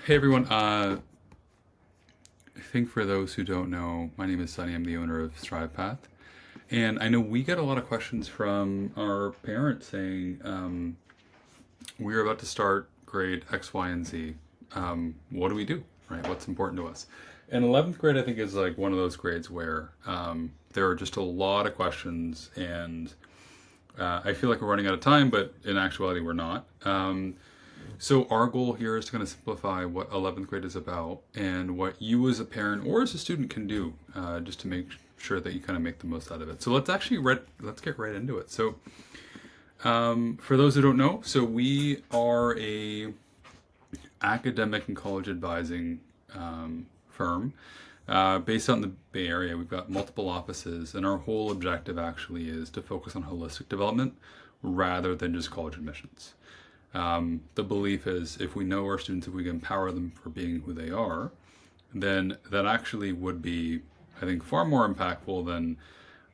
Hey everyone, I think for those who don't know, my name is Sunny. I'm the owner of StrivePath. And I know we get a lot of questions from our parents saying, we're about to start grade X, Y, and Z. What do we do? Right? What's important to us? And 11th grade, I think, is like one of those grades where there are just a lot of questions, and I feel like we're running out of time, but in actuality, we're not. So our goal here is to kind of simplify what 11th grade is about and what you as a parent or as a student can do just to make sure that you kind of make the most out of it. So let's get right into it. So for those who don't know, so we are a academic and college advising firm based out in the Bay Area. We've got multiple offices, and our whole objective actually is to focus on holistic development rather than just college admissions. The belief is if we know our students, if we can empower them for being who they are, then that actually would be, I think, far more impactful than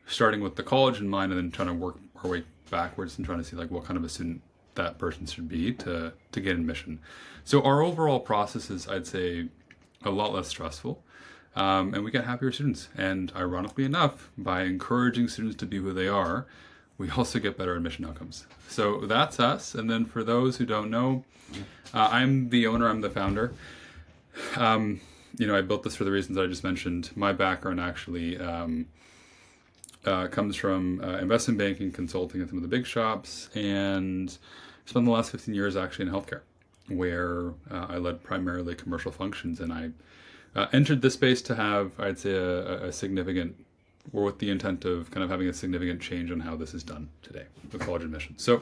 starting with the college in mind and then trying to work our way backwards and trying to see like what kind of a student that person should be to get admission. So our overall process is, I'd say, a lot less stressful. And we get happier students. And ironically enough, by encouraging students to be who they are, we also get better admission outcomes. So that's us. And then for those who don't know, I'm the owner, I'm the founder. I built this for the reasons I just mentioned. My background actually comes from investment banking, consulting at some of the big shops, and spent the last 15 years actually in healthcare, where I led primarily commercial functions. And I entered this space to have, I'd say, a significant, or with the intent of kind of having a significant change on how this is done today with college admissions. So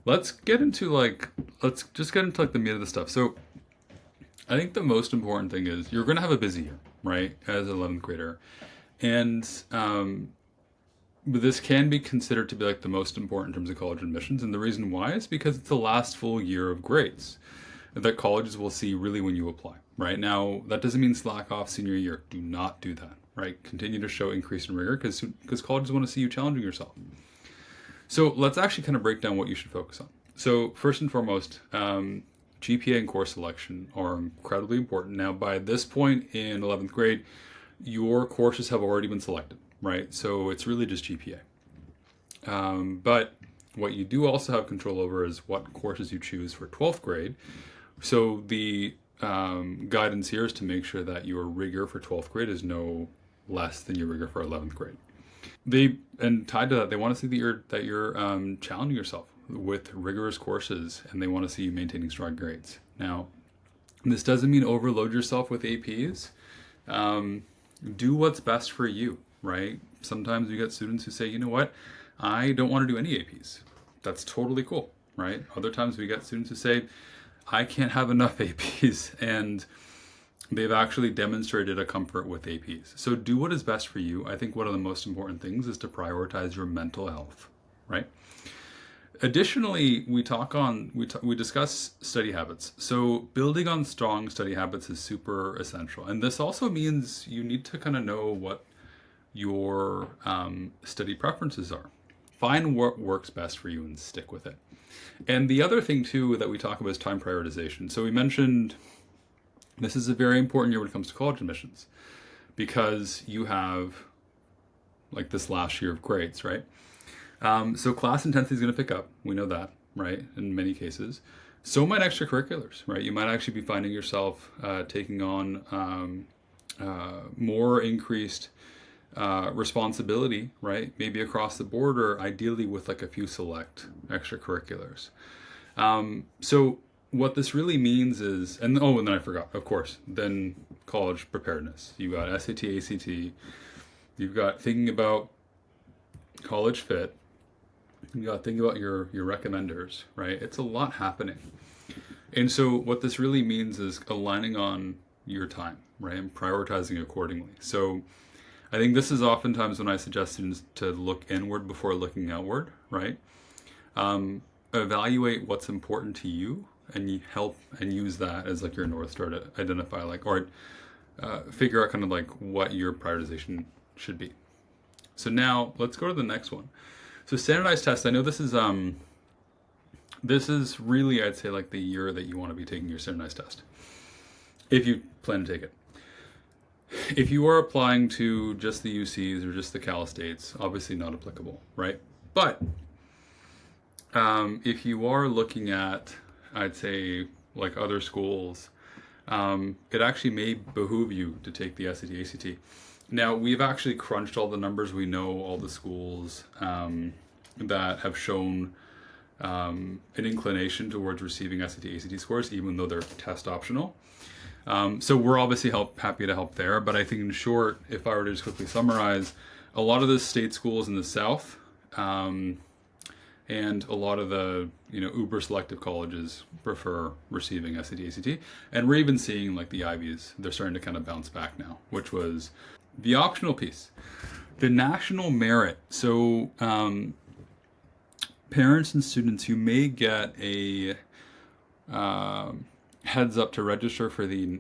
let's just get into like the meat of the stuff. So I think the most important thing is you're going to have a busy year, right, as an 11th grader. And this can be considered to be like the most important in terms of college admissions. And the reason why is because it's the last full year of grades that colleges will see really when you apply. Right now, that doesn't mean slack off senior year. Do not do that. Right? Continue to show increase in rigor because colleges want to see you challenging yourself. So let's actually kind of break down what you should focus on. So first and foremost, GPA and course selection are incredibly important. Now, by this point in 11th grade, your courses have already been selected, right? So it's really just GPA. But what you do also have control over is what courses you choose for 12th grade. So the guidance here is to make sure that your rigor for 12th grade is no less than your rigor for 11th grade. And tied to that, they want to see that you're challenging yourself with rigorous courses, and they want to see you maintaining strong grades. Now, this doesn't mean overload yourself with APs. Do what's best for you, right? Sometimes we get students who say, you know what, I don't want to do any APs. That's totally cool, right? Other times we get students who say, I can't have enough APs, and they've actually demonstrated a comfort with APs. So do what is best for you. I think one of the most important things is to prioritize your mental health, right? Additionally, we discuss study habits. So building on strong study habits is super essential. And this also means you need to kind of know what your study preferences are. Find what works best for you and stick with it. And the other thing too that we talk about is time prioritization. So we mentioned this is a very important year when it comes to college admissions because you have like this last year of grades, right? So class intensity is going to pick up. We know that, right? In many cases. So might extracurriculars, right? You might actually be finding yourself taking on more increased responsibility, right? Maybe across the board or ideally with like a few select extracurriculars. So what this really means is, and then I forgot, of course, then college preparedness. You got SAT, ACT, you've got thinking about college fit, you got thinking about your recommenders, right? It's a lot happening. And so what this really means is aligning on your time, right? And prioritizing accordingly. So I think this is oftentimes when I suggest students to look inward before looking outward, right? Evaluate what's important to you and you help and use that as like your North Star to identify or figure out kind of like what your prioritization should be. So now let's go to the next one. So standardized tests, I know this is really, I'd say, like the year that you want to be taking your standardized test. if you plan to take it. If you are applying to just the UCs or just the Cal States, obviously not applicable, right? But if you are looking at, I'd say, like other schools, it actually may behoove you to take the SAT, ACT. Now, we've actually crunched all the numbers. We know all the schools that have shown an inclination towards receiving SAT, ACT scores, even though they're test optional. So we're obviously happy to help there. But I think in short, if I were to just quickly summarize, a lot of the state schools in the South and a lot of the uber selective colleges prefer receiving SAT, ACT. And we're even seeing like the Ivies, they're starting to kind of bounce back now, which was the optional piece. The national merit. So parents and students who may get a heads up to register for the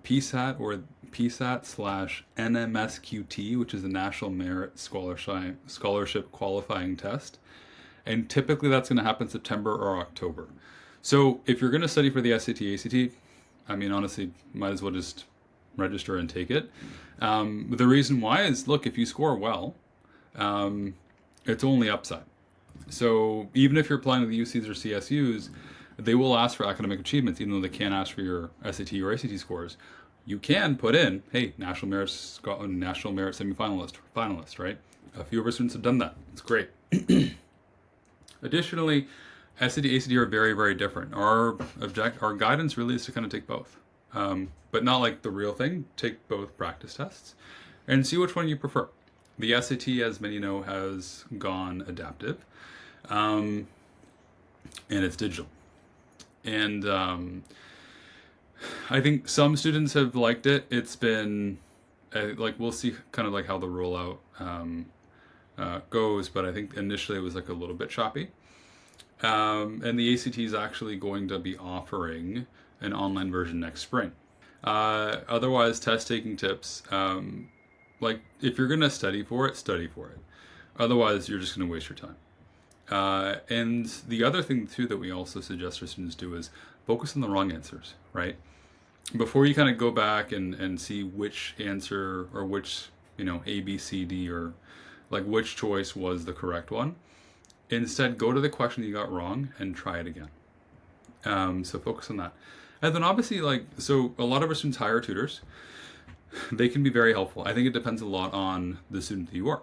PSAT or PSAT/NMSQT, which is the National Merit Scholarship Qualifying Test. And typically that's going to happen September or October. So if you're going to study for the SAT, ACT, I mean, honestly, might as well just register and take it. The reason why is, look, if you score well, it's only upside. So even if you're applying to the UCs or CSUs, they will ask for academic achievements, even though they can't ask for your SAT or ACT scores. You can put in, hey, National Merit semifinalist, finalist, right? A few of our students have done that. It's great. Additionally, SAT, ACT are very, very different. Our guidance really is to kind of take both, but not like the real thing. Take both practice tests and see which one you prefer. The SAT, as many know, has gone adaptive, and it's digital. And I think some students have liked it. It's been like, we'll see kind of like how the rollout goes, but I think initially it was like a little bit choppy. And the ACT is actually going to be offering an online version next spring. Otherwise, test taking tips, like if you're going to study for it, study for it. Otherwise, you're just going to waste your time. And the other thing too that we also suggest our students do is focus on the wrong answers, right? Before you kind of go back and see which answer or which, A, B, C, D, or like which choice was the correct one. Instead, go to the question you got wrong and try it again. So focus on that. And then obviously, so a lot of our students hire tutors. They can be very helpful. I think it depends a lot on the student that you are.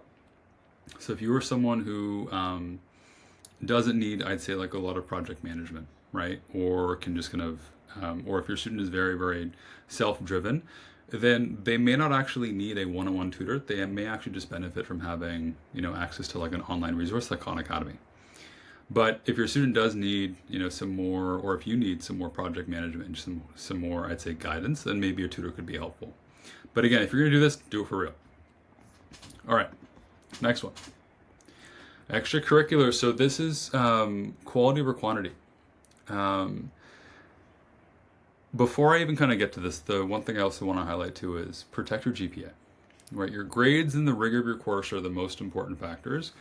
So if you are someone who doesn't need, I'd say, like a lot of project management, right? Or can just kind of, or if your student is very, very self-driven, then they may not actually need a one-on-one tutor. They may actually just benefit from having, access to like an online resource like Khan Academy. But if your student does need, some more, or if you need some more project management and some more, I'd say, guidance, then maybe a tutor could be helpful. But again, if you're going to do this, do it for real. All right, next one. Extracurricular. So this is quality over quantity. Before I even kind of get to this, the one thing I also want to highlight too is protect your GPA. Right, your grades and the rigor of your course are the most important factors.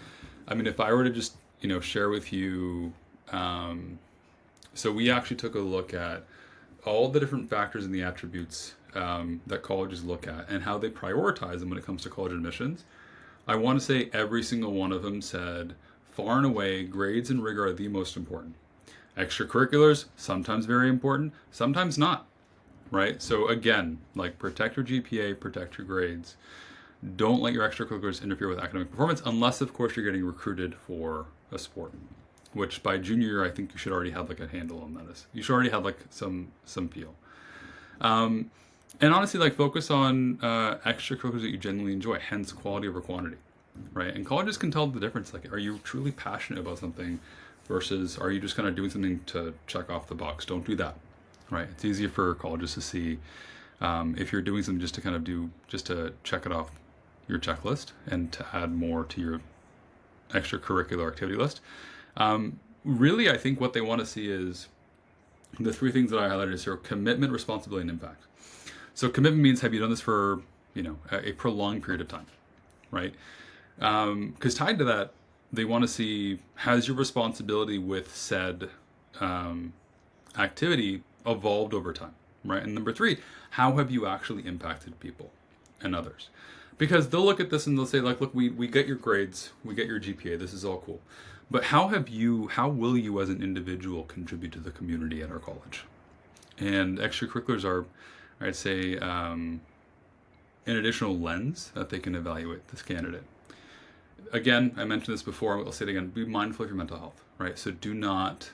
I mean, if I were to just share with you, so we actually took a look at all the different factors and the attributes that colleges look at and how they prioritize them when it comes to college admissions. I want to say every single one of them said, far and away, grades and rigor are the most important. Extracurriculars, sometimes very important, sometimes not, right? So again, like protect your GPA, protect your grades. Don't let your extracurriculars interfere with academic performance unless, of course, you're getting recruited for a sport, which by junior year, I think you should already have like a handle on that. You should already have like some feel. And honestly, like focus on extracurriculars that you genuinely enjoy, hence quality over quantity, right? And colleges can tell the difference. Like, are you truly passionate about something versus are you just kind of doing something to check off the box? Don't do that, right? It's easier for colleges to see if you're doing something just to kind of just to check it off your checklist and to add more to your extracurricular activity list. Really, I think what they want to see is the three things that I highlighted is your commitment, responsibility, and impact. So commitment means, have you done this for, a prolonged period of time, right? Because tied to that, they want to see, has your responsibility with said activity evolved over time, right? And number three, how have you actually impacted people and others? Because they'll look at this and they'll say, like, look, we get your grades, we get your GPA, this is all cool. But how will you as an individual contribute to the community at our college? And extracurriculars are, I'd say, an additional lens that they can evaluate this candidate. Again, I mentioned this before, I'll say it again, be mindful of your mental health, right? So do not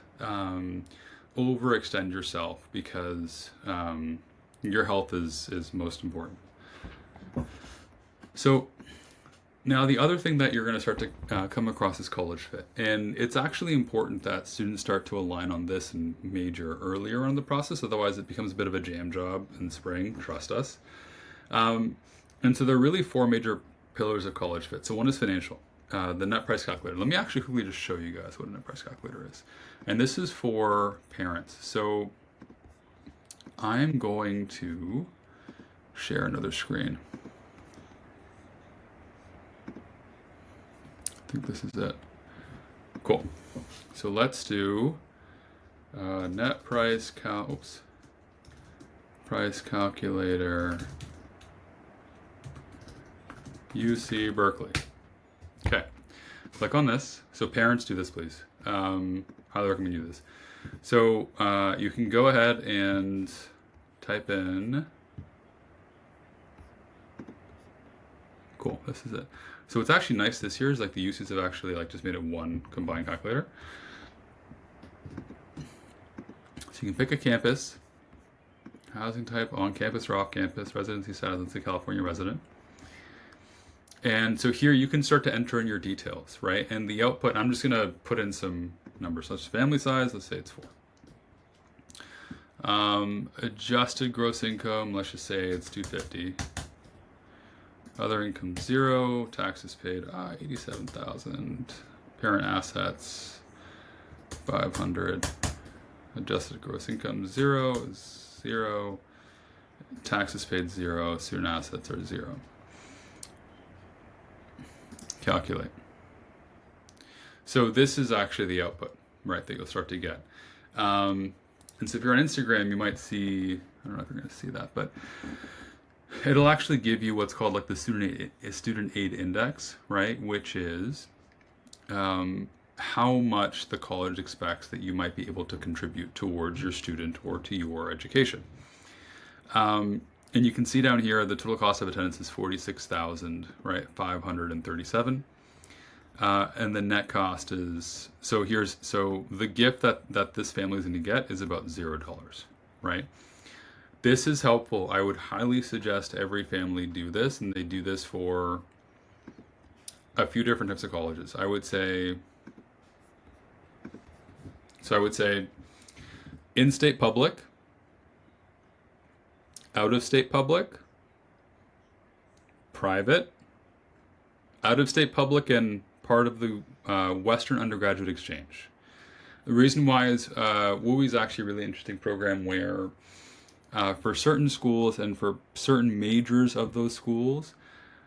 overextend yourself, because your health is most important. So now the other thing that you're going to start to come across is college fit. And it's actually important that students start to align on this and major earlier on in the process. Otherwise, it becomes a bit of a jam job in spring, trust us. And so there are really four major pillars of college fit. So one is financial, the net price calculator. Let me actually quickly just show you guys what a net price calculator is. And this is for parents. So I'm going to share another screen. I think this is it. Cool. So let's do net price price calculator UC Berkeley. Okay, click on this. So parents, do this, please. Highly recommend you do this. So you can go ahead and type in. Cool, this is it. So what's actually nice this year is like the uses have actually like just made it one combined calculator. So you can pick a campus, housing type, on campus or off campus, residency status, let's say California resident. And so here you can start to enter in your details, right? And the output, I'm just gonna put in some numbers. So it's family size, let's say it's 4. Adjusted gross income, let's just say it's 250. Other income 0, taxes paid 87,000, parent assets 500, adjusted gross income 0 is 0, taxes paid 0, student assets are 0. Calculate. So this is actually the output, right, that you'll start to get. And so if you're on Instagram, you might see, I don't know if you're going to see that, but it'll actually give you what's called like the student aid index, right? Which is how much the college expects that you might be able to contribute towards your student or to your education. And you can see down here the total cost of attendance is $46,000, right? 537. And the net cost is so the gift that this family is going to get is about $0, right? This is helpful. I would highly suggest every family do this, and they do this for a few different types of colleges. I would say in-state public, out-of-state public, private, out-of-state public, and part of the Western Undergraduate Exchange. The reason why is WUI is actually a really interesting program where for certain schools and for certain majors of those schools,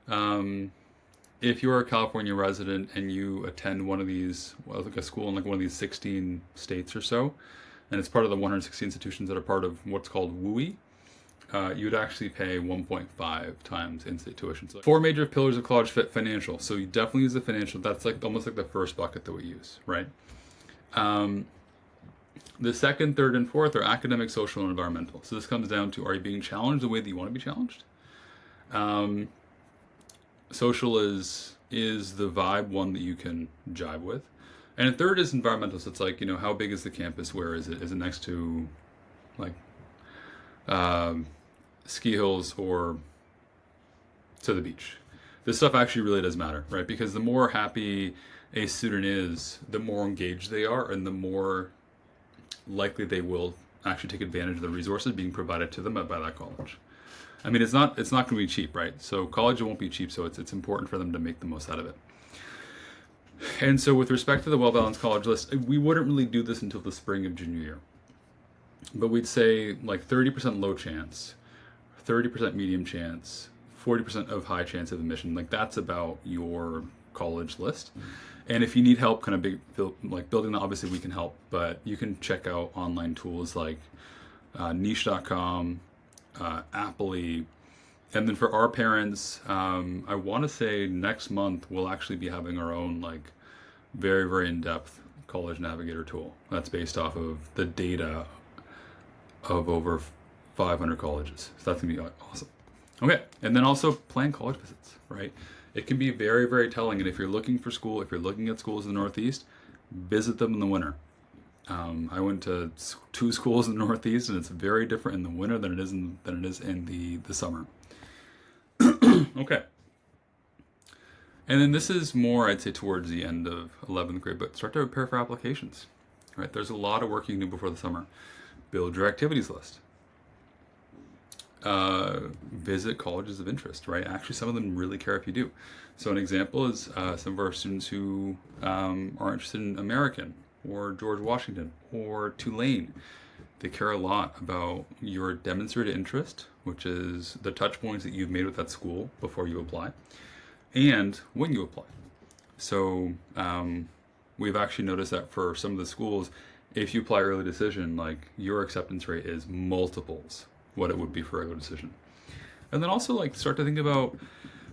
if you're a California resident and you attend one of these, well, like a school in like one of these 16 states or so, and it's part of the 160 institutions that are part of what's called WUI, you would actually pay 1.5 times in-state tuition. So 4 major pillars of college fit: financial. So you definitely use the financial. That's like almost like the first bucket that we use, right? The second, third, and fourth are academic, social, and environmental. So this comes down to, are you being challenged the way that you want to be challenged? Social is the vibe one that you can jive with. And third is environmental. So it's like, how big is the campus? Where is it? Is it next to like ski hills or to the beach? This stuff actually really does matter, right? Because the more happy a student is, the more engaged they are, and the more likely they will actually take advantage of the resources being provided to them by that college. I mean, it's not going to be cheap, right? So college won't be cheap, so it's important for them to make the most out of it. And so with respect to the well-balanced college list, we wouldn't really do this until the spring of junior year. But we'd say like 30% low chance, 30% medium chance, 40% of high chance of admission. Like that's about your college list. And if you need help kind of building that, obviously we can help, but you can check out online tools like niche.com, Appley. And then for our parents, I want to say next month we'll actually be having our own like very, very in-depth college navigator tool that's based off of the data of over 500 colleges. So that's gonna be awesome. Okay, and then also plan college visits, right? It can be very, very telling. And if you're looking for school, if you're looking at schools in the Northeast, visit them in the winter. I went to 2 schools in the Northeast, and it's very different in the winter than it is in the summer. Okay. And then this is more, I'd say, towards the end of 11th grade, but start to prepare for applications, right? There's a lot of work you can do before the summer. Build your activities list. Visit colleges of interest, right? Actually, some of them really care if you do. So an example is some of our students who are interested in American or George Washington or Tulane. They care a lot about your demonstrated interest, which is the touch points that you've made with that school before you apply, and when you apply. So we've actually noticed that for some of the schools, if you apply early decision, like your acceptance rate is multiples what it would be for regular decision. And then also like start to think about,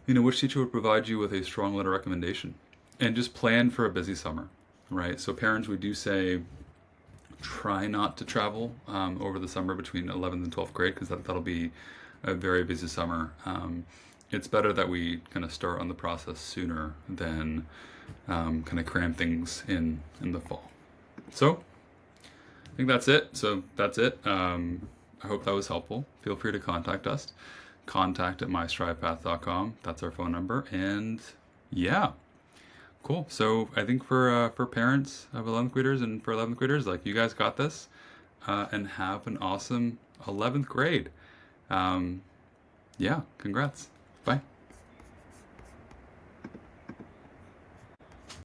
which teacher would provide you with a strong letter recommendation, and just plan for a busy summer, right? So parents, we do say, try not to travel over the summer between 11th and 12th grade, because that'll be a very busy summer. It's better that we kind of start on the process sooner than kind of cram things in the fall. So I think that's it. I hope that was helpful. Feel free to contact us. contact@mystrivepath.com. That's our phone number. And yeah, cool. So I think for parents of 11th graders and for 11th graders, like, you guys got this, and have an awesome 11th grade. Yeah, congrats. Bye.